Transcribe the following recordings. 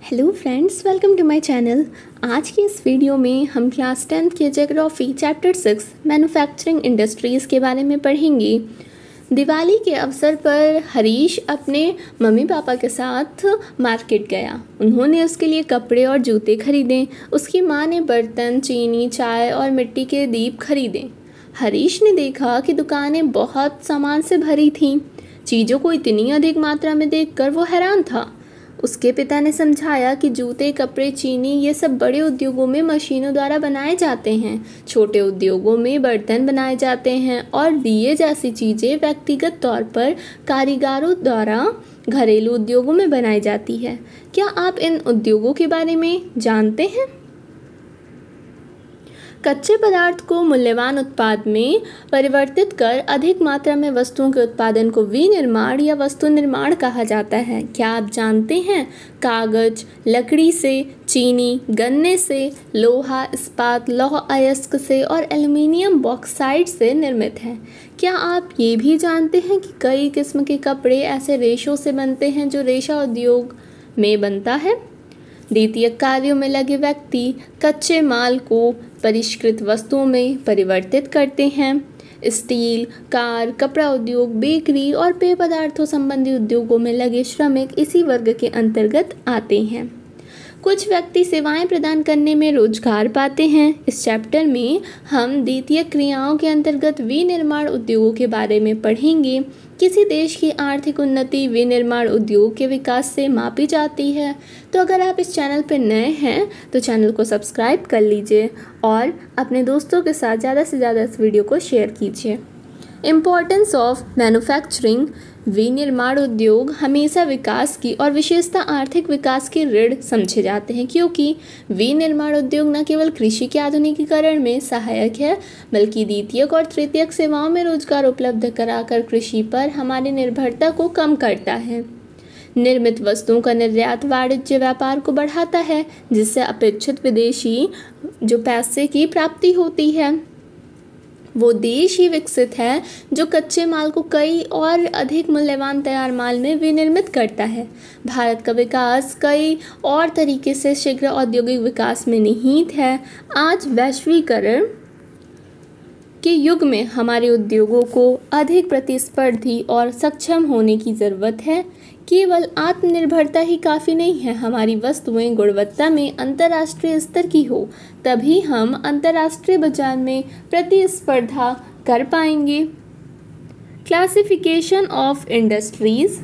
Hello friends, welcome to my channel. आज की इस वीडियो में हम क्लास 10th के ज्योग्राफी चैप्टर 6 मैन्युफैक्चरिंग इंडस्ट्रीज़ के बारे में पढ़ेंगे। दिवाली के अवसर पर हरीश अपने मम्मी पापा के साथ मार्केट गया। उन्होंने उसके लिए कपड़े और जूते खरीदे। उसकी माँ ने बर्तन, चीनी, चाय और मिट्टी के दीप खरीदे। हरीश ने देखा कि दुकानें बहुत सामान से भरी थीं। चीज़ों को इतनी अधिक मात्रा में देखकर वो हैरान था। उसके पिता ने समझाया कि जूते, कपड़े, चीनी ये सब बड़े उद्योगों में मशीनों द्वारा बनाए जाते हैं। छोटे उद्योगों में बर्तन बनाए जाते हैं और दिए जैसी चीज़ें व्यक्तिगत तौर पर कारीगरों द्वारा घरेलू उद्योगों में बनाई जाती है। क्या आप इन उद्योगों के बारे में जानते हैं? कच्चे पदार्थ को मूल्यवान उत्पाद में परिवर्तित कर अधिक मात्रा में वस्तुओं के उत्पादन को विनिर्माण या वस्तु निर्माण कहा जाता है। क्या आप जानते हैं? कागज लकड़ी से, चीनी गन्ने से, लोहा इस्पात लौह अयस्क से और एल्युमिनियम बॉक्साइट से निर्मित है। क्या आप ये भी जानते हैं कि कई किस्म के कपड़े ऐसे रेशों से बनते हैं जो रेशा उद्योग में बनता है? द्वितीयक कार्यों में लगे व्यक्ति कच्चे माल को परिष्कृत वस्तुओं में परिवर्तित करते हैं। स्टील, कार, कपड़ा उद्योग, बेकरी और पेय पदार्थों संबंधी उद्योगों में लगे श्रमिक इसी वर्ग के अंतर्गत आते हैं। कुछ व्यक्ति सेवाएं प्रदान करने में रोजगार पाते हैं। इस चैप्टर में हम द्वितीयक क्रियाओं के अंतर्गत विनिर्माण उद्योगों के बारे में पढ़ेंगे। किसी देश की आर्थिक उन्नति विनिर्माण उद्योग के विकास से मापी जाती है। तो अगर आप इस चैनल पर नए हैं तो चैनल को सब्सक्राइब कर लीजिए और अपने दोस्तों के साथ ज़्यादा से ज़्यादा इस वीडियो को शेयर कीजिए। Importance of manufacturing. विनिर्माण उद्योग हमेशा विकास की और विशेषता आर्थिक विकास के ऋण समझे जाते हैं, क्योंकि विनिर्माण उद्योग न केवल कृषि के आधुनिकीकरण में सहायक है बल्कि द्वितीयक और तृतीयक सेवाओं में रोजगार उपलब्ध कराकर कृषि पर हमारी निर्भरता को कम करता है। निर्मित वस्तुओं का निर्यात वाणिज्य व्यापार को बढ़ाता है, जिससे अपेक्षित विदेशी जो पैसे की प्राप्ति होती है। वो देश ही विकसित है जो कच्चे माल को कई और अधिक मूल्यवान तैयार माल में विनिर्मित करता है। भारत का विकास कई और तरीके से शीघ्र औद्योगिक विकास में निहित है। आज वैश्वीकरण के युग में हमारे उद्योगों को अधिक प्रतिस्पर्धी और सक्षम होने की ज़रूरत है। केवल आत्मनिर्भरता ही काफ़ी नहीं है। हमारी वस्तुएं गुणवत्ता में अंतर्राष्ट्रीय स्तर की हो, तभी हम अंतर्राष्ट्रीय बाजार में प्रतिस्पर्धा कर पाएंगे। Classification of industries.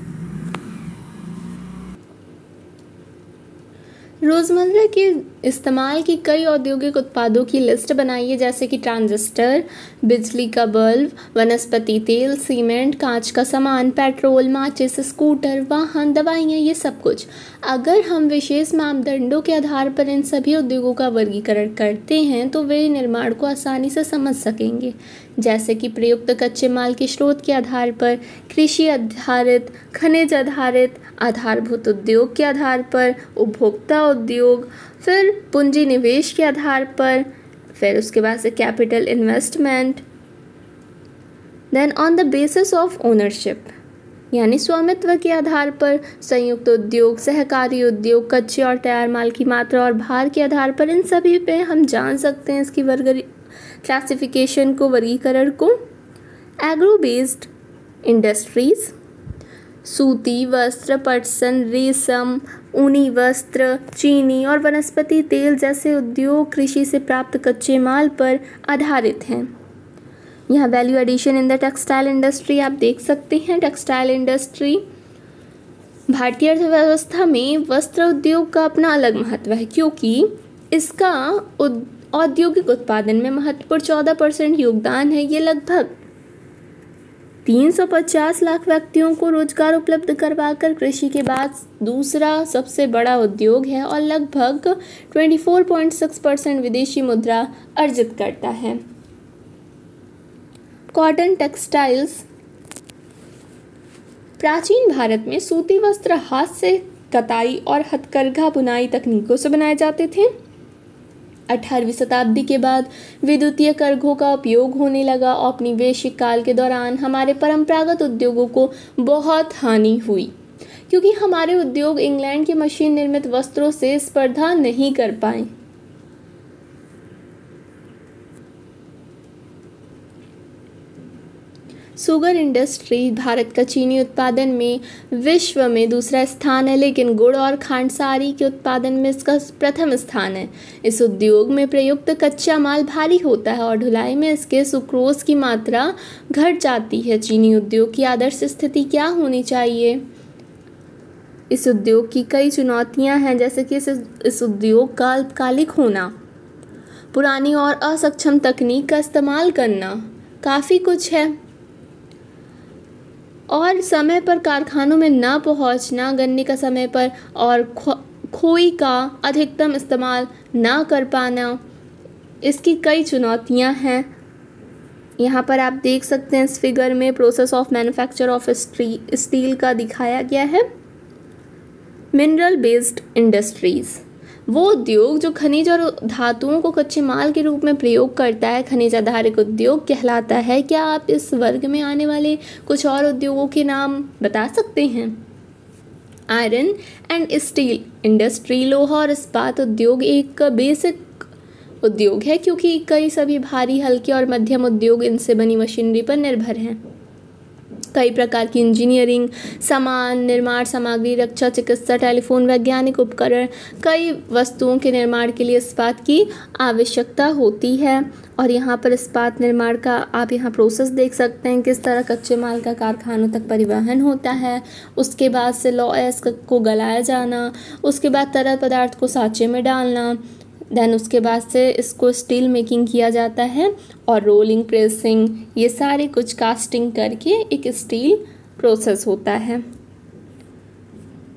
रोज़मर्रा के इस्तेमाल की कई औद्योगिक उत्पादों की लिस्ट बनाइए, जैसे कि ट्रांजिस्टर, बिजली का बल्ब, वनस्पति तेल, सीमेंट, कांच का सामान, पेट्रोल, माचिस, स्कूटर, वाहन, दवाइयाँ, ये सब कुछ। अगर हम विशेष मापदंडों के आधार पर इन सभी उद्योगों का वर्गीकरण करते हैं तो वे निर्माण को आसानी से समझ सकेंगे, जैसे कि प्रयुक्त कच्चे माल के स्रोत के आधार पर, कृषि आधारित, खनिज आधारित, आधारभूत उद्योग के आधार पर, उपभोक्ता उद्योग, फिर पूंजी निवेश के आधार पर, फिर उसके बाद से capital investment, then on the basis of ownership यानी स्वामित्व के आधार पर, संयुक्त उद्योग, सहकारी उद्योग, कच्चे और तैयार माल की मात्रा और भार के आधार पर। इन सभी पे हम जान सकते हैं इसकी क्लासिफिकेशन को, वर्गीकरण को। एग्रो बेस्ड इंडस्ट्रीज, सूती वस्त्र, पटसन, रेशम, ऊनी वस्त्र, चीनी और वनस्पति तेल जैसे उद्योग कृषि से प्राप्त कच्चे माल पर आधारित हैं। यहाँ value addition in the textile industry आप देख सकते हैं। टेक्सटाइल इंडस्ट्री भारतीय अर्थव्यवस्था में वस्त्र उद्योग का अपना अलग महत्व है, क्योंकि इसका औद्योगिक उत्पादन में महत्वपूर्ण 14% योगदान है। ये लगभग 350 लाख व्यक्तियों को रोजगार उपलब्ध करवाकर कृषि के बाद दूसरा सबसे बड़ा उद्योग है और लगभग 24.6% विदेशी मुद्रा अर्जित करता है। Cotton textiles. प्राचीन भारत में सूती वस्त्र हाथ से कताई और हथकरघा बुनाई तकनीकों से बनाए जाते थे। 18वीं शताब्दी के बाद विद्युतीय करघों का उपयोग होने लगा। औपनिवेशिक काल के दौरान हमारे परंपरागत उद्योगों को बहुत हानि हुई, क्योंकि हमारे उद्योग इंग्लैंड के मशीन निर्मित वस्त्रों से स्पर्धा नहीं कर पाए। शुगर इंडस्ट्री भारत का चीनी उत्पादन में विश्व में दूसरा स्थान है, लेकिन गुड़ और खांडसारी के उत्पादन में इसका प्रथम स्थान है। इस उद्योग में प्रयुक्त कच्चा माल भारी होता है और ढुलाई में इसके सुक्रोज की मात्रा घट जाती है। चीनी उद्योग की आदर्श स्थिति क्या होनी चाहिए? इस उद्योग की कई चुनौतियां हैं, जैसे कि इस उद्योग का अल्पकालिक होना, पुरानी और असक्षम तकनीक का इस्तेमाल करना, काफ़ी कुछ है, और समय पर कारखानों में न पहुंचना, गन्ने का समय पर और खोई का अधिकतम इस्तेमाल ना कर पाना, इसकी कई चुनौतियां हैं। यहाँ पर आप देख सकते हैं इस फिगर में process of manufacture of steel का दिखाया गया है। मिनरल बेस्ड इंडस्ट्रीज़ वो उद्योग जो खनिज और धातुओं को कच्चे माल के रूप में प्रयोग करता है, खनिज आधारित उद्योग कहलाता है। क्या आप इस वर्ग में आने वाले कुछ और उद्योगों के नाम बता सकते हैं? आयरन एंड स्टील इंडस्ट्री, लोहा और इस्पात उद्योग एक बेसिक उद्योग है, क्योंकि कई सभी भारी, हल्के और मध्यम उद्योग इनसे बनी मशीनरी पर निर्भर हैं। कई प्रकार की इंजीनियरिंग सामान, निर्माण सामग्री, रक्षा, चिकित्सा, टेलीफोन, वैज्ञानिक उपकरण, कई वस्तुओं के निर्माण के लिए इस्पात की आवश्यकता होती है। और यहाँ पर इस्पात निर्माण का आप यहाँ प्रोसेस देख सकते हैं, किस तरह कच्चे माल का कारखानों तक परिवहन होता है, उसके बाद से लॉयस को गलाया जाना, उसके बाद तरल पदार्थ को साँचे में डालना, देन उसके बाद से इसको स्टील मेकिंग किया जाता है, और रोलिंग, प्रेसिंग, ये सारे कुछ कास्टिंग करके एक स्टील प्रोसेस होता है।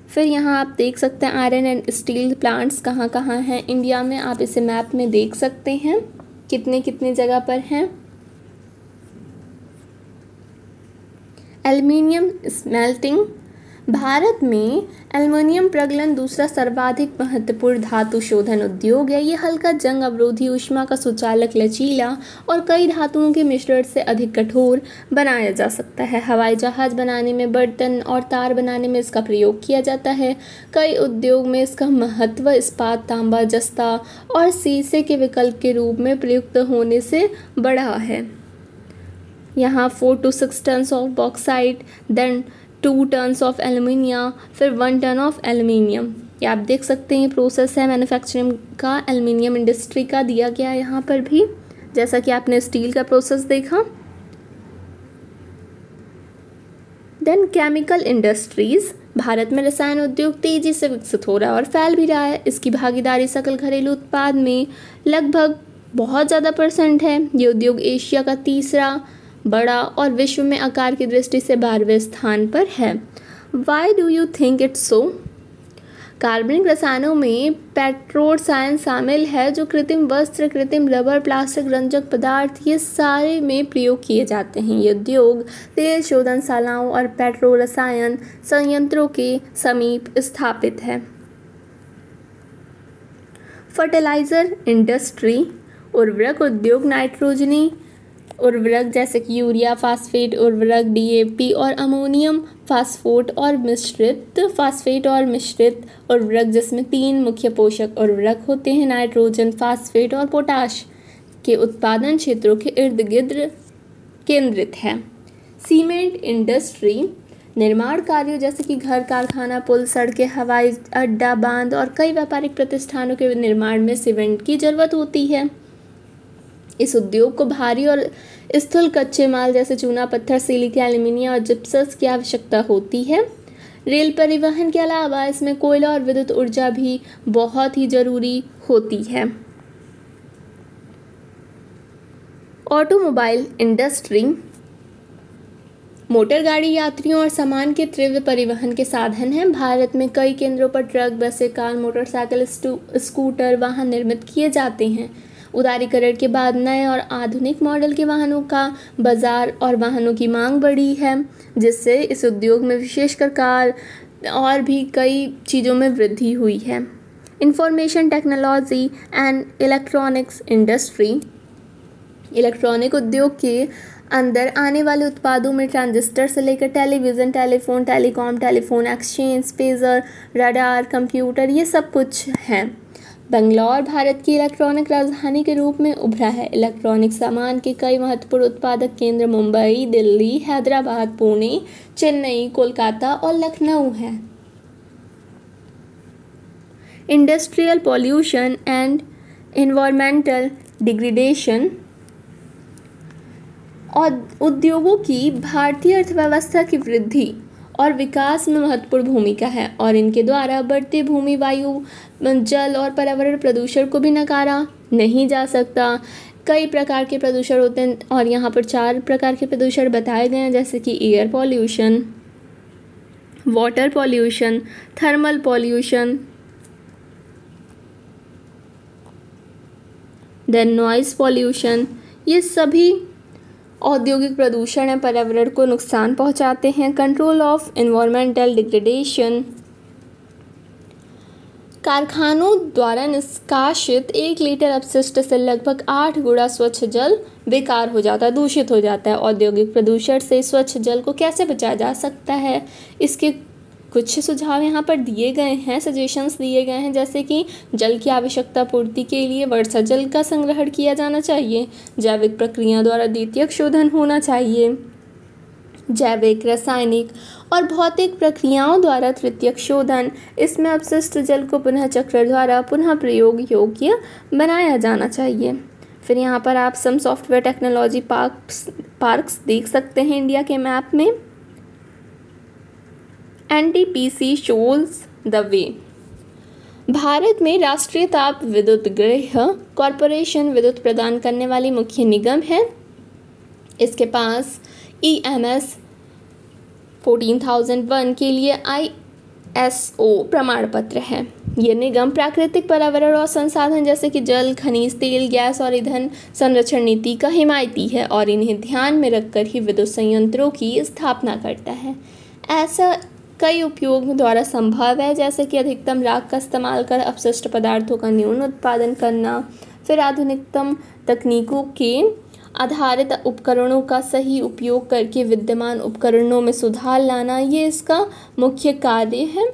फिर यहाँ आप देख सकते हैं आयरन एंड स्टील प्लांट्स कहाँ कहाँ हैं इंडिया में। आप इसे मैप में देख सकते हैं कितने कितने जगह पर हैं। एल्युमिनियम स्मेल्टिंग, भारत में एल्युमिनियम प्रगलन दूसरा सर्वाधिक महत्वपूर्ण धातु शोधन उद्योग है। ये हल्का, जंग अवरोधी, ऊष्मा का सुचालक, लचीला और कई धातुओं के मिश्रण से अधिक कठोर बनाया जा सकता है। हवाई जहाज बनाने में, बर्तन और तार बनाने में इसका प्रयोग किया जाता है। कई उद्योग में इसका महत्व इस्पात, तांबा, जस्ता और शीशे के विकल्प के रूप में प्रयुक्त होने से बढ़ा है। यहाँ 4 to 6 tons of bauxite, then 2 tons of alumina, फिर 1 टन ऑफ एल्युमिनियम। ये आप देख सकते हैं प्रोसेस है मैन्युफैक्चरिंग का, एल्युमिनियम इंडस्ट्री का दिया गया है यहाँ पर भी, जैसा कि आपने स्टील का प्रोसेस देखा। देन केमिकल इंडस्ट्रीज़, भारत में रसायन उद्योग तेज़ी से विकसित हो रहा है और फैल भी रहा है। इसकी भागीदारी सकल घरेलू उत्पाद में लगभग बहुत ज़्यादा % है। ये उद्योग एशिया का तीसरा बड़ा और विश्व में आकार की दृष्टि से 12वें स्थान पर है। Why do you think it's so? कार्बनिक रसायनों में पेट्रोरसायन शामिल है, जो कृत्रिम वस्त्र, कृत्रिम रबर, प्लास्टिक, रंजक पदार्थ, ये सारे में प्रयोग किए जाते हैं। ये उद्योग तेल शोधनशालाओं और पेट्रोरसायन संयंत्रों के समीप स्थापित है। फर्टिलाइजर इंडस्ट्री, उर्वरक उद्योग, नाइट्रोजनी उर्वरक जैसे कि यूरिया, फास्फेट उर्वरक, DAP और अमोनियम फास्फेट और मिश्रित उर्वरक, जिसमें 3 मुख्य पोषक उर्वरक होते हैं, नाइट्रोजन, फास्फेट और पोटाश, के उत्पादन क्षेत्रों के इर्द गिर्द केंद्रित है। सीमेंट इंडस्ट्री, निर्माण कार्यों जैसे कि घर, कारखाना, पुल, सड़कें, हवाई अड्डा, बांध और कई व्यापारिक प्रतिष्ठानों के निर्माण में सीमेंट की जरूरत होती है। इस उद्योग को भारी और स्थूल कच्चे माल जैसे चूना, पत्थर, सिलिका, एल्युमिनियम और जिप्सस की आवश्यकता होती है। रेल परिवहन के अलावा इसमें कोयला और विद्युत ऊर्जा भी बहुत ही ज़रूरी होती है। ऑटोमोबाइल इंडस्ट्री, मोटर गाड़ी यात्रियों और सामान के तीव्र परिवहन के साधन हैं। भारत में कई केंद्रों पर ट्रक, बसें, कार, मोटरसाइकिल, स्कूटर वाहन निर्मित किए जाते हैं। उदारीकरण के बाद नए और आधुनिक मॉडल के वाहनों का बाजार और वाहनों की मांग बढ़ी है, जिससे इस उद्योग में विशेषकर कार और भी कई चीज़ों में वृद्धि हुई है। Information technology and electronics industry, electronic उद्योग के अंदर आने वाले उत्पादों में ट्रांजिस्टर से लेकर television, telephone, telecom, telephone exchange, pager, radar, computer, ये सब कुछ हैं। बंगलौर भारत की इलेक्ट्रॉनिक राजधानी के रूप में उभरा है। इलेक्ट्रॉनिक सामान के कई महत्वपूर्ण उत्पादक केंद्र मुंबई, दिल्ली, हैदराबाद, पुणे, चेन्नई, कोलकाता और लखनऊ हैं। Industrial pollution and environmental degradation और उद्योगों की भारतीय अर्थव्यवस्था की वृद्धि और विकास में महत्वपूर्ण भूमिका है और इनके द्वारा बढ़ते भूमि, वायु, जल और पर्यावरण प्रदूषण को भी नकारा नहीं जा सकता। कई प्रकार के प्रदूषण होते हैं और यहाँ पर 4 प्रकार के प्रदूषण बताए गए हैं, जैसे कि air pollution, water pollution, thermal pollution, then noise pollution. ये सभी औद्योगिक प्रदूषण है, पर्यावरण को नुकसान पहुंचाते हैं। कंट्रोल ऑफ एनवायरमेंटल डिग्रेडेशन, कारखानों द्वारा निष्कासित 1 लीटर अपशिष्ट से लगभग 8 गुना स्वच्छ जल बेकार हो जाता है, दूषित हो जाता है। औद्योगिक प्रदूषण से स्वच्छ जल को कैसे बचाया जा सकता है, इसके कुछ सुझाव यहाँ पर दिए गए हैं, सजेशंस दिए गए हैं, जैसे कि जल की आवश्यकता पूर्ति के लिए वर्षा जल का संग्रहण किया जाना चाहिए, जैविक प्रक्रिया द्वारा द्वितीयक शोधन होना चाहिए, जैविक, रासायनिक और भौतिक प्रक्रियाओं द्वारा तृतीयक शोधन, इसमें अपशिष्ट जल को पुनः चक्र द्वारा पुनः प्रयोग योग्य बनाया जाना चाहिए। फिर यहाँ पर आप सम सॉफ्टवेयर टेक्नोलॉजी पार्क्स देख सकते हैं इंडिया के मैप में। NTPC shows the way। Bharat में राष्ट्रीय ताप विद्युत ग्रह कॉरपोरेशन विद्युत प्रदान करने वाली मुख्य निगम है। इसके पास EMS 14001 के लिए ISO प्रमाण पत्र है। ये निगम प्राकृतिक पर्यावरण और संसाधन जैसे कि जल, खनिज, तेल, गैस और ईंधन संरक्षण नीति का हिमायती है और इन्हें ध्यान में रखकर ही विद्युत संयंत्रों की स्थापना करता है। ऐसा कई उपयोग द्वारा संभव है, जैसे कि अधिकतम राख का इस्तेमाल कर अपशिष्ट पदार्थों का न्यून उत्पादन करना, फिर आधुनिकतम तकनीकों के आधारित उपकरणों का सही उपयोग करके विद्यमान उपकरणों में सुधार लाना, ये इसका मुख्य कार्य है।